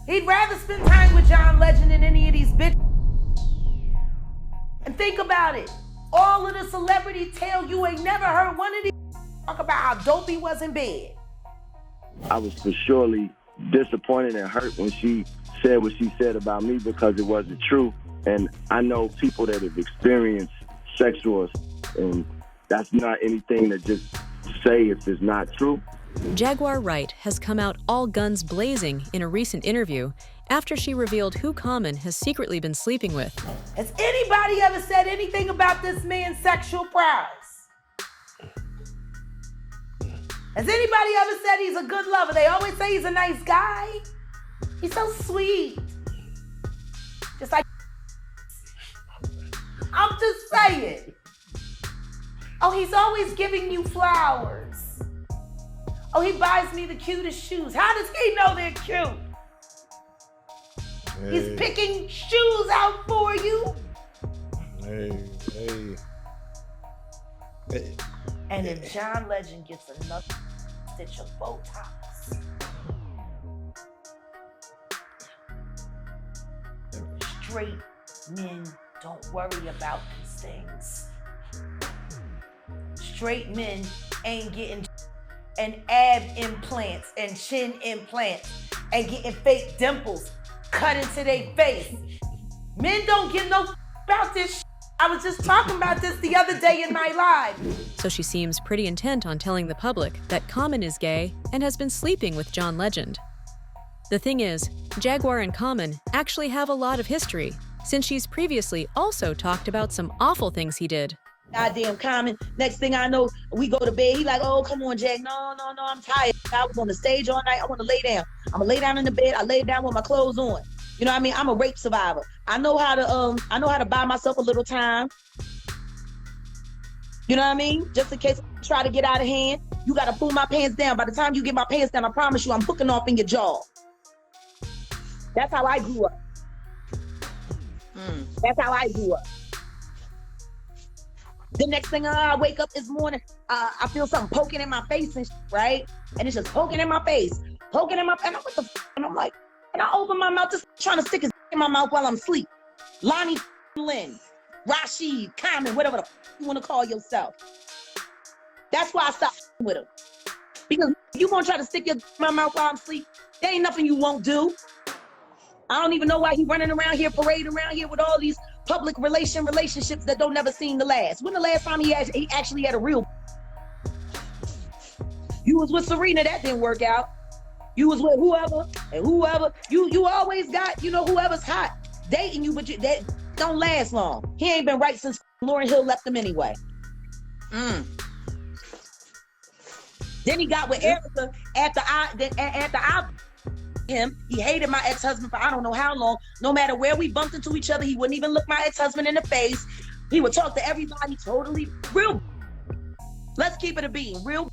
He'd rather spend time with John Legend than any of these bitches. And think about it. All of the celebrity tale, you ain't never heard one of these talk about how dope he was in bed. I was for surely disappointed and hurt when she said what she said about me because it wasn't true. And I know people that have experienced sexual, and that's not anything to just say if it's not true. Jaguar Wright has come out all guns blazing in a recent interview after she revealed who Common has secretly been sleeping with. Has anybody ever said anything about this man's sexual prowess? Has anybody ever said he's a good lover? They always say he's a nice guy. He's so sweet. Just like, I'm just saying. Oh, he's always giving you flowers. Oh, he buys me the cutest shoes. How does he know they're cute? Hey. He's picking shoes out for you. Hey. And if John Legend gets another stitch of Botox, straight men don't worry about these things. Straight men ain't getting and ab implants and chin implants and getting fake dimples cut into their face. Men don't give no about this. I was just talking about this the other day in my live. So she seems pretty intent on telling the public that Common is gay and has been sleeping with John Legend. The thing is, Jaguar and Common actually have a lot of history, since she's previously also talked about some awful things he did. Goddamn Common. Next thing I know, we go to bed. He like, oh, come on, Jack. No, I'm tired. I was on the stage all night. I want to lay down. I'm gonna lay down in the bed. I lay down with my clothes on. You know what I mean? I'm a rape survivor. I know how to buy myself a little time. You know what I mean? Just in case I try to get out of hand, you gotta pull my pants down. By the time you get my pants down, I promise you I'm hooking off in your jaw. That's how I grew up. That's how I grew up. The next thing I wake up this morning, I feel something poking in my face and shit, right? And it's just poking in my face, and I'm like, and I open my mouth, just trying to stick his in my mouth while I'm asleep. Lonnie Lynn, Rashid, Common, whatever the you want to call yourself. That's why I stopped with him. Because if you gonna try to stick your in my mouth while I'm asleep, there ain't nothing you won't do. I don't even know why he running around here, parading around here with all these public relationships that don't never seem to last. When the last time he actually had a real? You was with Serena, that didn't work out. You was with whoever and whoever. You always got, whoever's hot dating you, but that don't last long. He ain't been right since Lauryn Hill left him anyway. Then he got with Erica after I him. He hated my ex-husband for I don't know how long. No matter where we bumped into each other, he wouldn't even look my ex-husband in the face. He would talk to everybody totally real. Let's keep it a beat. Real.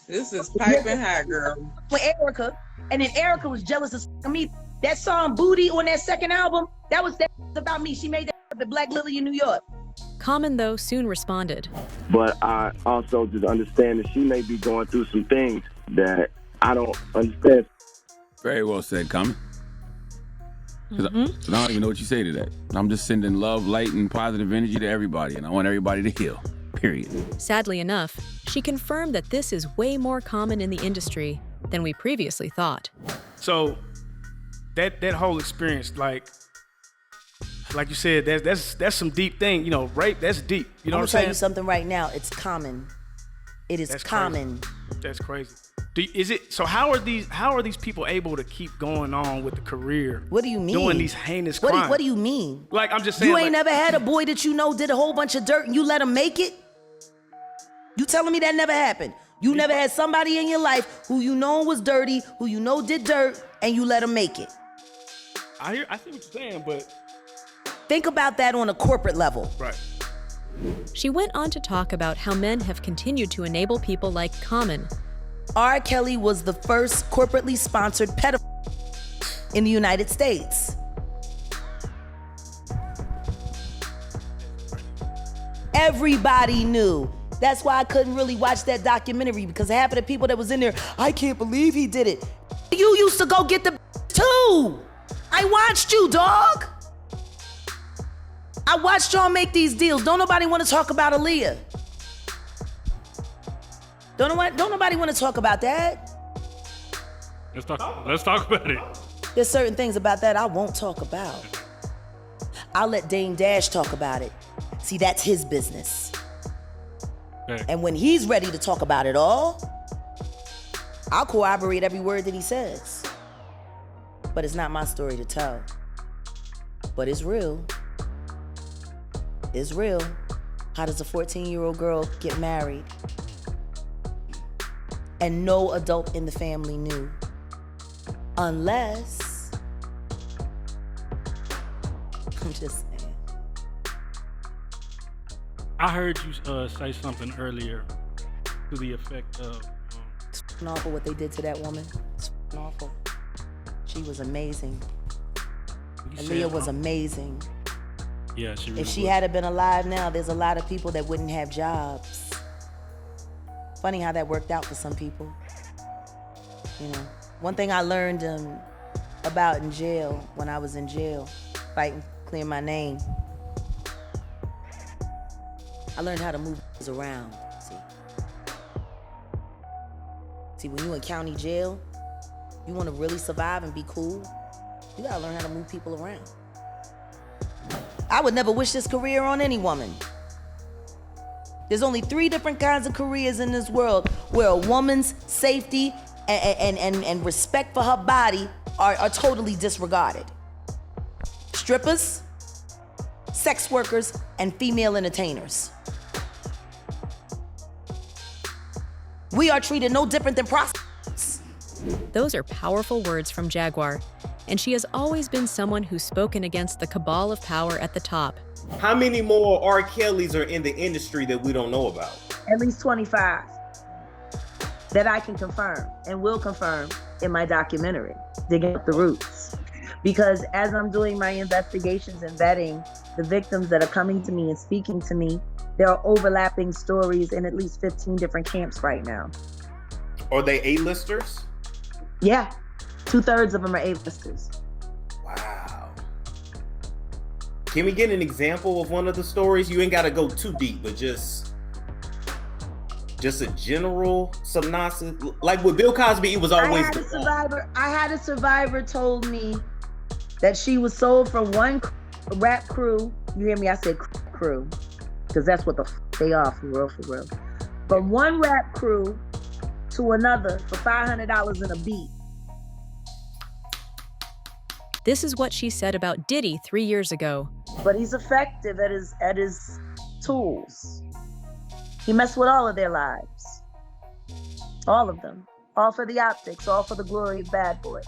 This is piping hot, girl. With Erica, and then Erica was jealous of me. That song Booty on that second album, that was about me. She made that at Black Lily in New York. Common, though, soon responded. But I also just understand that she may be going through some things that I don't understand. Very well said, Common. I don't even know what you say to that. I'm just sending love, light, and positive energy to everybody, and I want everybody to heal. Period. Sadly enough, she confirmed that this is way more common in the industry than we previously thought. So that whole experience, like you said, that's some deep thing. Rape, that's deep. You know what I'm saying? I'm tell you something right now. It's common. It is common. That's crazy. So how are these people able to keep going on with the career? What do you mean? Doing these heinous crimes. What do you mean? Like, I'm just saying. You ain't never had a boy that did a whole bunch of dirt and you let him make it? You telling me that never happened? You never had somebody in your life who you know was dirty, who you know did dirt, and you let him make it? I see what you're saying, but think about that on a corporate level. Right. She went on to talk about how men have continued to enable people like Common. R. Kelly was the first corporately sponsored pedophile in the United States. Everybody knew That's why I couldn't really watch that documentary, because half of the people that was in there, I can't believe he did it. You used to go get the too. I watched you, dog. I watched y'all make these deals. Don't nobody want to talk about Aaliyah. Don't nobody want to talk about that. Let's talk about it. There's certain things about that I won't talk about. I'll let Dame Dash talk about it. See, that's his business. Okay. And when he's ready to talk about it all, I'll corroborate every word that he says. But it's not my story to tell. But it's real. It's real. How does a 14-year-old girl get married and no adult in the family knew? Unless, I'm just saying. I heard you say something earlier to the effect of... It's awful what they did to that woman. It's awful. She was amazing. Aaliyah was amazing. Yeah, she really If she was. had been alive now, there's a lot of people that wouldn't have jobs. Funny how that worked out for some people. You know, one thing I learned about in jail, when I was in jail, fighting, clear my name, I learned how to move around. See, when you in county jail, you want to really survive and be cool, you gotta learn how to move people around. I would never wish this career on any woman. There's only 3 different kinds of careers in this world where a woman's safety and respect for her body are totally disregarded. Strippers, sex workers, and female entertainers. We are treated no different than prostitutes. Those are powerful words from Jaguar, and she has always been someone who's spoken against the cabal of power at the top. How many more R. Kellys are in the industry that we don't know about? At least 25 that I can confirm and will confirm in my documentary, Digging Up the Roots. Because as I'm doing my investigations and vetting the victims that are coming to me and speaking to me, there are overlapping stories in at least 15 different camps right now. Are they A-listers? Yeah, 2/3 of them are A-listers. Wow. Can we get an example of one of the stories? You ain't got to go too deep, but just a general synopsis. Like with Bill Cosby, it was always I had a survivor told me that she was sold from one rap crew. You hear me? I said crew, because that's what the they are, for real. From one rap crew to another for $500 in a beat. This is what she said about Diddy 3 years ago. But he's effective at his tools. He messed with all of their lives. All of them. All for the optics, all for the glory of Bad Boy.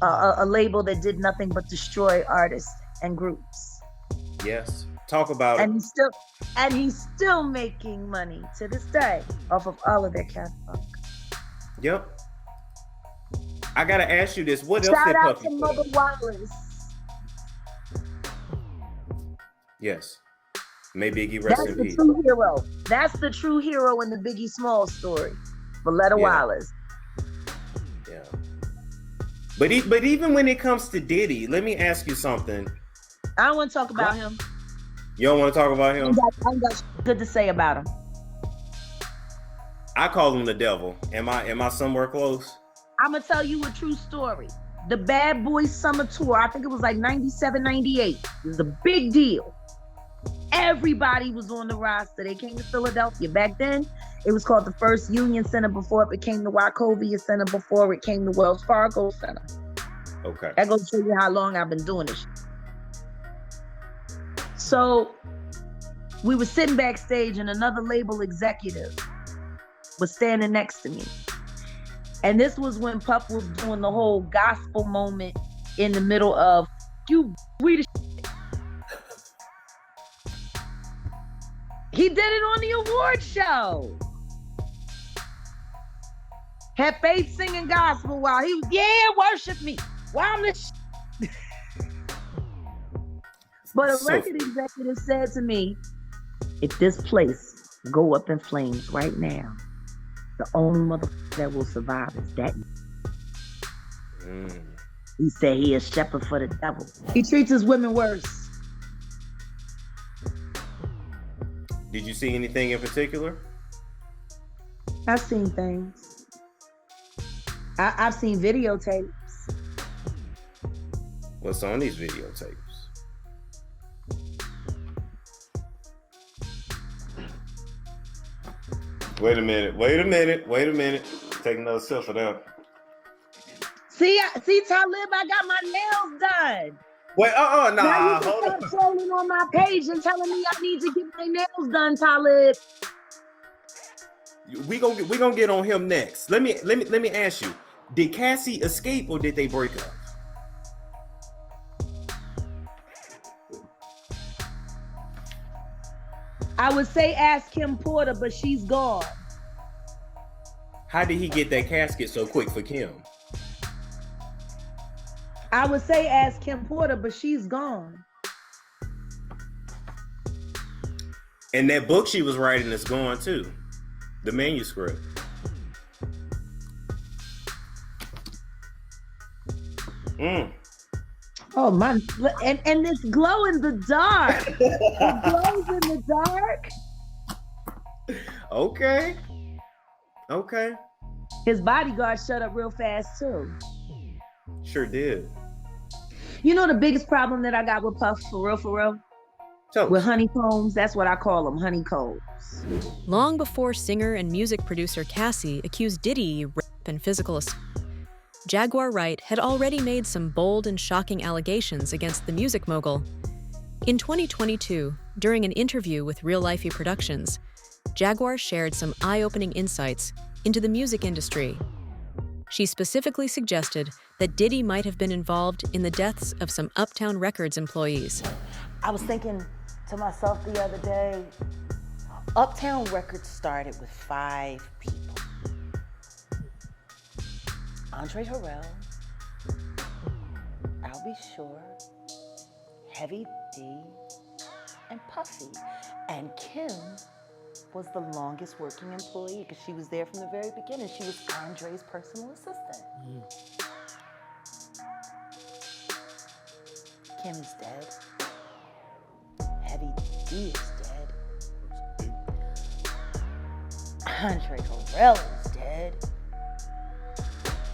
A label that did nothing but destroy artists and groups. Yes. Talk about it. And he's still making money to this day off of all of their catalog. Yep. I gotta ask you this. What else Shout did out Puffy to put Mother up? Wallace. Yes. May Biggie That's rest in the peace. true hero. That's the true hero in the Biggie Smalls story. Valletta Wallace. Yeah. But even when it comes to Diddy, let me ask you something. I don't want to talk about him. You don't want to talk about him? I ain't got good to say about him. I call him the devil. Am I somewhere close? I'm going to tell you a true story. The Bad Boy Summer Tour, I think it was like 97, 98. It was a big deal. Everybody was on the roster. They came to Philadelphia. Back then, it was called the First Union Center before it became the Wachovia Center, before it came the Wells Fargo Center. Okay. That goes to show you how long I've been doing this. So we were sitting backstage and another label executive was standing next to me. And this was when Puff was doing the whole gospel moment in the middle of, you, we the shit. He did it on the award show. Had Faith singing gospel while he was, worship me. While I'm the shit. But a record executive said to me, if this place go up in flames right now, the only motherfucker that will survive is that. He said he a shepherd for the devil. He treats his women worse. Did you see anything in particular? I've seen things. I've seen videotapes. What's on these videotapes? Wait a minute. Take another sip of that. See, Talib, I got my nails done. Wait, Now nah. you can start trolling on my page and telling me I need to get my nails done, Talib. We gonna get on him next. Let me ask you: did Cassie escape or did they break up? I would say ask Kim Porter, but she's gone. How did he get that casket so quick for Kim? I would say ask Kim Porter, but she's gone. And that book she was writing is gone too. The manuscript. Oh my! And this glow in the dark. It glows in the dark. Okay. His bodyguard shut up real fast too. Sure did. You know the biggest problem that I got with Puff, for real? So, with honeycombs, that's what I call them, honeycombs. Long before singer and music producer Cassie accused Diddy of rape and physical assault, Jaguar Wright had already made some bold and shocking allegations against the music mogul. In 2022, during an interview with Real Lifey Productions, Jaguar shared some eye-opening insights into the music industry. She specifically suggested that Diddy might have been involved in the deaths of some Uptown Records employees. I was thinking to myself the other day, Uptown Records started with 5 people. Andre Harrell, I'll Be Sure, Heavy D, and Puffy. And Kim was the longest working employee because she was there from the very beginning. She was Andre's personal assistant. Kim's dead. Heavy D is dead. Andre Harrell is dead.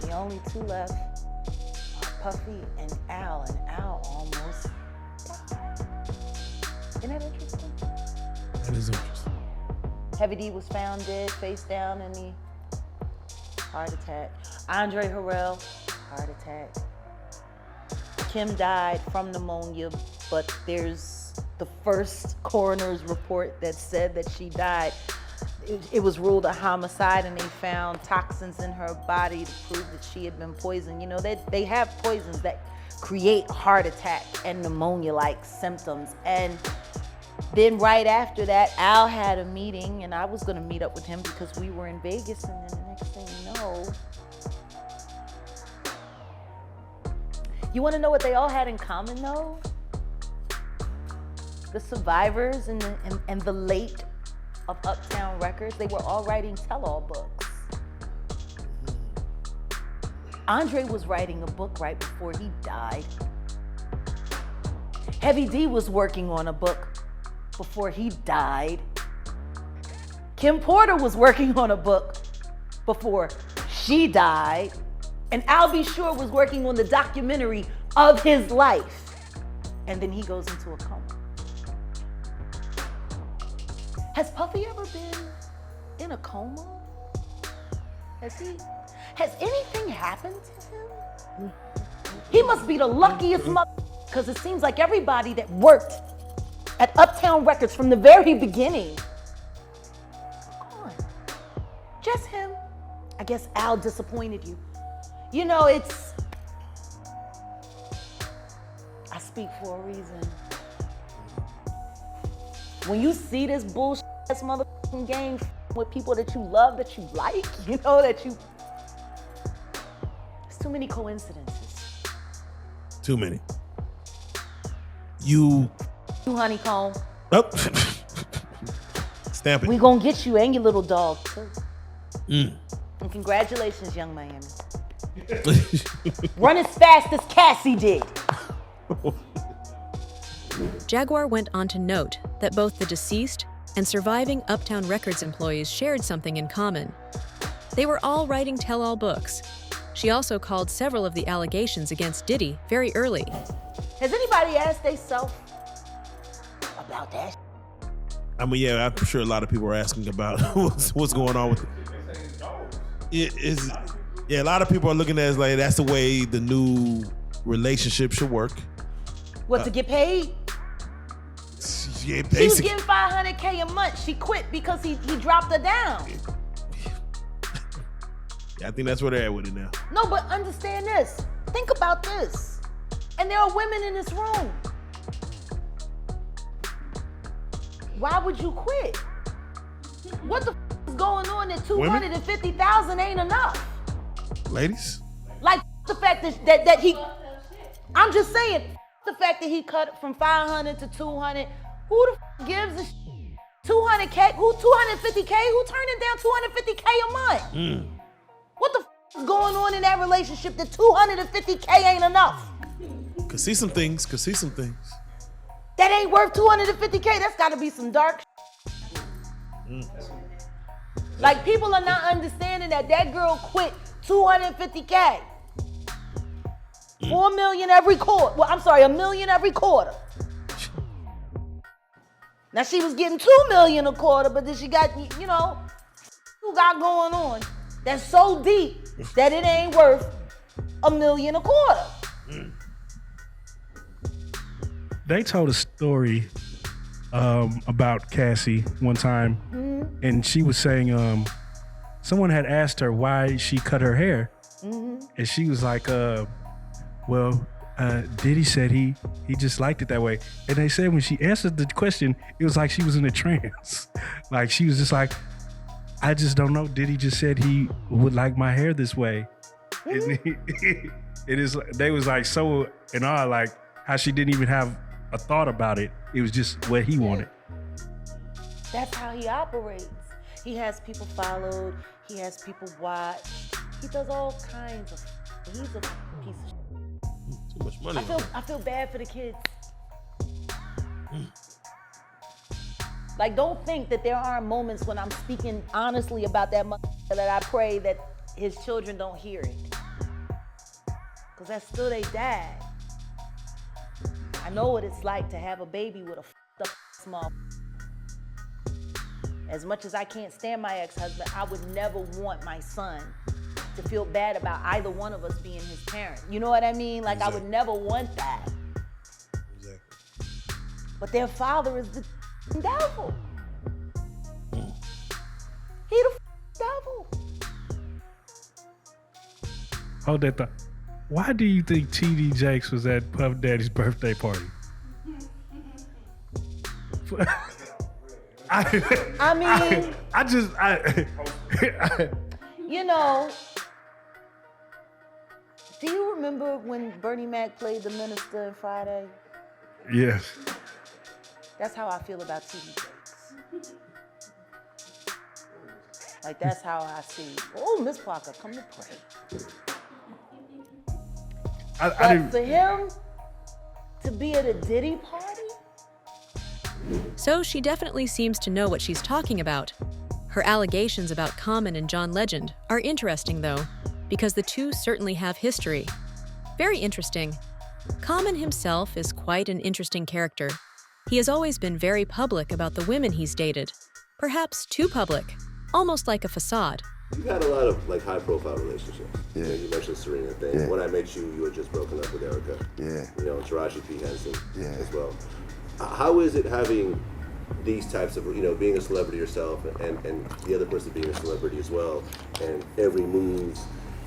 The only 2 left are Puffy and Al almost died. Isn't that interesting? That is interesting. Heavy D was found dead, face down in the heart attack. Andre Harrell, heart attack. Kim died from pneumonia, but there's the first coroner's report that said that she died. It was ruled a homicide, and they found toxins in her body to prove that she had been poisoned. You know, they have poisons that create heart attack and pneumonia-like symptoms. And then right after that, Al had a meeting, and I was gonna meet up with him because we were in Vegas, and then the next thing you know, you wanna know what they all had in common though? The survivors and the late of Uptown Records, they were all writing tell-all books. Andre was writing a book right before he died. Heavy D was working on a book before he died. Kim Porter was working on a book before she died. And Al B. Sure was working on the documentary of his life. And then he goes into a coma. Has Puffy ever been in a coma? Has anything happened to him? He must be the luckiest mother, because it seems like everybody that worked at Uptown Records from the very beginning, gone. Just him. I guess Al disappointed you. You know, I speak for a reason. When you see this bullshit ass motherfucking game with people that you love, that you like, you know, there's too many coincidences. Too many. You honeycomb. Oh. Stamp it. We gonna get you and your little dog too. Mm. And congratulations, young Miami. Run as fast as Cassie did. Jaguar went on to note that both the deceased and surviving Uptown Records employees shared something in common. They were all writing tell-all books. She also called several of the allegations against Diddy very early. Has anybody asked themselves about that? I mean, yeah, I'm sure a lot of people are asking about what's going on with it. Yeah, a lot of people are looking at it as like that's the way the new relationship should work. What, to get paid? Yeah, She was getting $500K a month. She quit because he dropped her down. Yeah, I think that's where they're at with it now. No, but understand this. Think about this. And there are women in this room. Why would you quit? What the is going on that 250,000 ain't enough? Ladies? Like the fact that he, I'm just saying, the fact that he cut from 500 to 200. Who the gives a 200K? Who 250K? Who turning down 250K a month? What the is going on in that relationship that 250K ain't enough? Could see some things. That ain't worth 250K. That's got to be some dark. Like, people are not understanding that girl quit 250K. 4 million every quarter. Well, I'm sorry, $1 million every quarter. Now she was getting $2 million a quarter, but then she got, you know, who got going on that's so deep that it ain't worth $1 million a quarter. They told a story about Cassie one time, and she was saying someone had asked her why she cut her hair, and she was like, well, Diddy said he just liked it that way. And they said when she answered the question, it was like she was in a trance. Like she was just like, I just don't know. Diddy just said he would like my hair this way. And they was like so in awe, like how she didn't even have a thought about it. It was just what he wanted. That's how he operates. He has people followed. He has people watch. He does all kinds of. He's a piece of. Too much money. I feel bad for the kids. Like, don't think that there aren't moments when I'm speaking honestly about that that I pray that his children don't hear it. Because that's still their dad. I know what it's like to have a baby with a f***ed up small. As much as I can't stand my ex-husband, I would never want my son to feel bad about either one of us being his parent. You know what I mean? Like, exactly. I would never want that. Exactly. But their father is the devil. He the devil. Hold that thought. Why do you think T.D. Jakes was at Puff Daddy's birthday party? You know, do you remember when Bernie Mac played the minister in Friday? Yes. That's how I feel about T.D. Jakes. Like, that's how I see. Oh, Miss Parker, come to pray. But for him to be at a Diddy party? So she definitely seems to know what she's talking about. Her allegations about Common and John Legend are interesting, though, because the two certainly have history. Very interesting. Common himself is quite an interesting character. He has always been very public about the women he's dated. Perhaps too public, almost like a facade. You've had a lot of high-profile relationships. Yeah. You mentioned Serena thing. Yeah. When I met you, you were just broken up with Erica. Yeah. Taraji P. Henson as well. How is it having these types of, being a celebrity yourself and the other person being a celebrity as well, and every move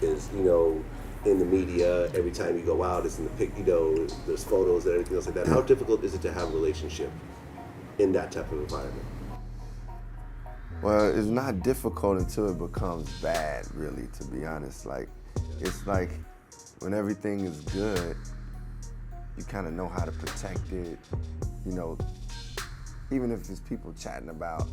is, in the media, every time you go out, it's in the pic, there's photos and everything else like that. How difficult is it to have a relationship in that type of environment? Well, it's not difficult until it becomes bad, really, to be honest. It's like when everything is good, you kind of know how to protect it, even if it's people chatting about,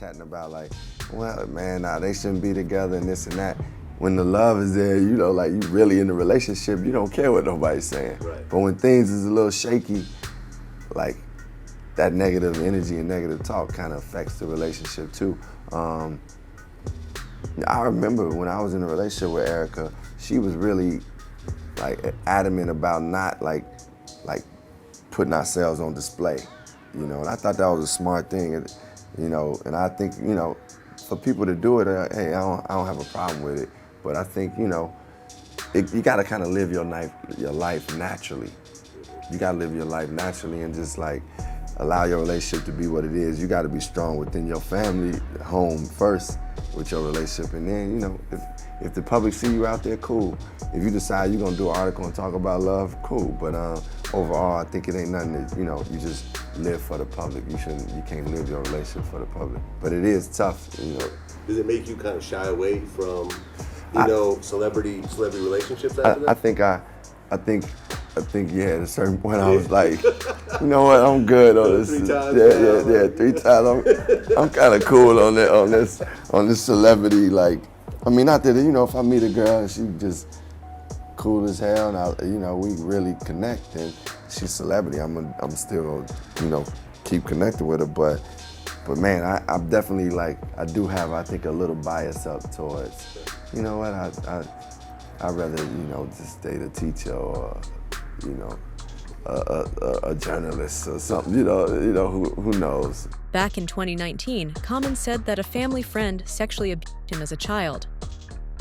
chatting about like, well, man, nah, they shouldn't be together and this and that. When the love is there, you know, like you really in the relationship, you don't care what nobody's saying. Right. But when things is a little shaky, like that negative energy and negative talk kind of affects the relationship too. I remember when I was in a relationship with Erica, she was really like adamant about not like putting ourselves on display, you know, and I thought that was a smart thing, and, you know, and I think, you know, for people to do it, hey, I don't have a problem with it, but I think, you know, you gotta kind of live your life naturally. You gotta live your life naturally and just like allow your relationship to be what it is. You gotta be strong within your family, home first with your relationship, and then, you know, if the public see you out there, cool. If you decide you're gonna do an article and talk about love, cool. But overall, I think it ain't nothing that, you know, you just live for the public. You can't live your relationship for the public. But it is tough, you know. Does it make you kind of shy away from, you know, celebrity relationships after that? I think, yeah, at a certain point I was like, you know what, I'm good on this. 3 times. Yeah, 3 times. I'm kind of cool on this celebrity, like, I mean, not that, you know, if I meet a girl and she just cool as hell and you know, we really connect and she's celebrity, I'm still, you know, keep connected with her, but man, I'm definitely like, I do have, I think, a little bias up towards, you know what, I'd rather, you know, just date a teacher or, you know, a journalist or something, you know, who knows. Back in 2019, Common said that a family friend sexually abused him as a child.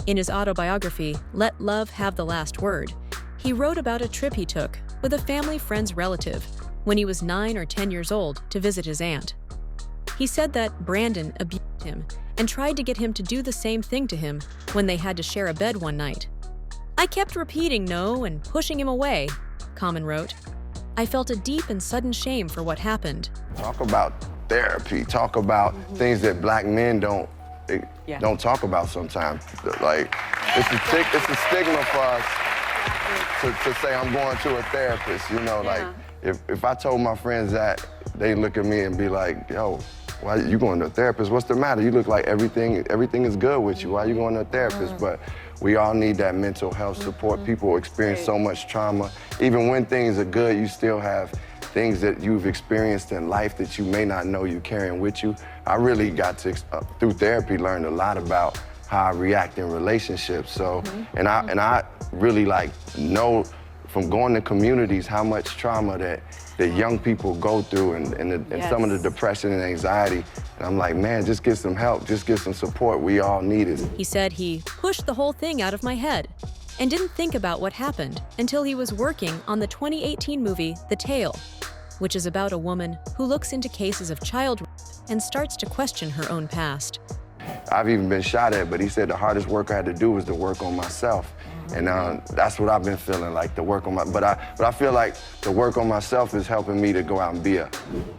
In his autobiography, Let Love Have the Last Word, he wrote about a trip he took with a family friend's relative when he was 9 or 10 years old to visit his aunt. He said that Brandon abused him and tried to get him to do the same thing to him when they had to share a bed one night. I kept repeating no and pushing him away, Common wrote. I felt a deep and sudden shame for what happened. Talk about therapy. Talk about things that black men don't talk about sometimes. Like, it's a stigma for us to say I'm going to a therapist. You know, like if I told my friends that, they look at me and be like, yo, why you going to a therapist? What's the matter? You look like everything is good with you. Why are you going to a therapist? But we all need that mental health support. People experience so much trauma. Even when things are good, you still have things that you've experienced in life that you may not know you're carrying with you. I really got to, through therapy, learn a lot about how I react in relationships. So, and I really like know from going to communities how much trauma that young people go through and some of the depression and anxiety. And I'm like, man, just get some help, just get some support. We all need it. He said he pushed the whole thing out of my head and didn't think about what happened until he was working on the 2018 movie The Tale, which is about a woman who looks into cases of child rape and starts to question her own past. I've even been shot at, but he said the hardest work I had to do was to work on myself. And that's what I've been feeling, like the work on my, but I feel like the work on myself is helping me to go out and be a.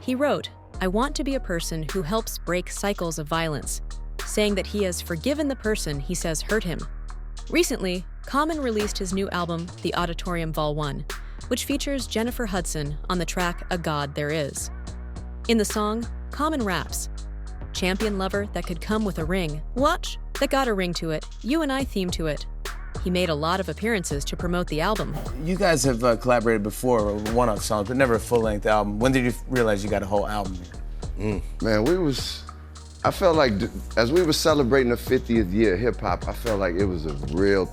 He wrote, I want to be a person who helps break cycles of violence, saying that he has forgiven the person he says hurt him. Recently, Common released his new album, The Auditorium Vol. 1, which features Jennifer Hudson on the track A God There Is. In the song, Common raps, champion lover that could come with a ring. Watch, that got a ring to it. You and I theme to it. He made a lot of appearances to promote the album. You guys have collaborated before, one-off songs, but never a full-length album. When did you realize you got a whole album? Man, I felt like as we were celebrating the 50th year of hip-hop, I felt like it was a real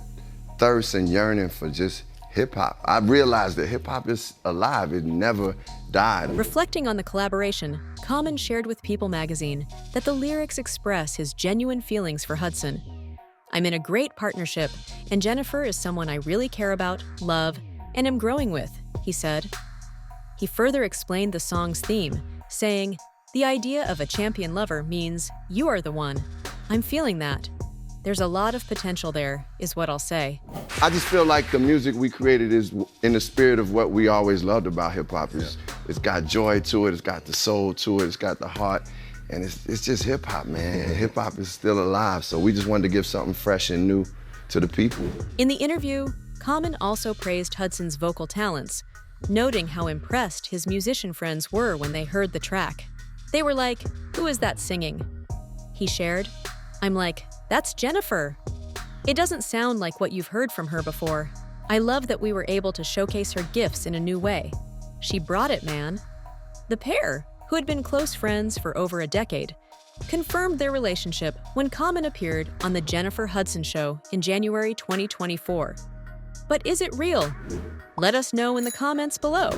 thirst and yearning for just hip-hop. I realized that hip-hop is alive, it never died. Reflecting on the collaboration, Common shared with People magazine that the lyrics express his genuine feelings for Hudson. I'm in a great partnership, and Jennifer is someone I really care about, love, and am growing with, he said. He further explained the song's theme, saying, the idea of a champion lover means you are the one. I'm feeling that. There's a lot of potential there, is what I'll say. I just feel like the music we created is in the spirit of what we always loved about hip-hop. It's got joy to it, it's got the soul to it, it's got the heart. And it's just hip-hop, man. Hip-hop is still alive, so we just wanted to give something fresh and new to the people. In the interview, Common also praised Hudson's vocal talents, noting how impressed his musician friends were when they heard the track. They were like, who is that singing? he shared. I'm like, that's Jennifer. It doesn't sound like what you've heard from her before. I love that we were able to showcase her gifts in a new way. She brought it, man. The pair, who had been close friends for over a decade, confirmed their relationship when Common appeared on The Jennifer Hudson Show in January 2024. But is it real? Let us know in the comments below.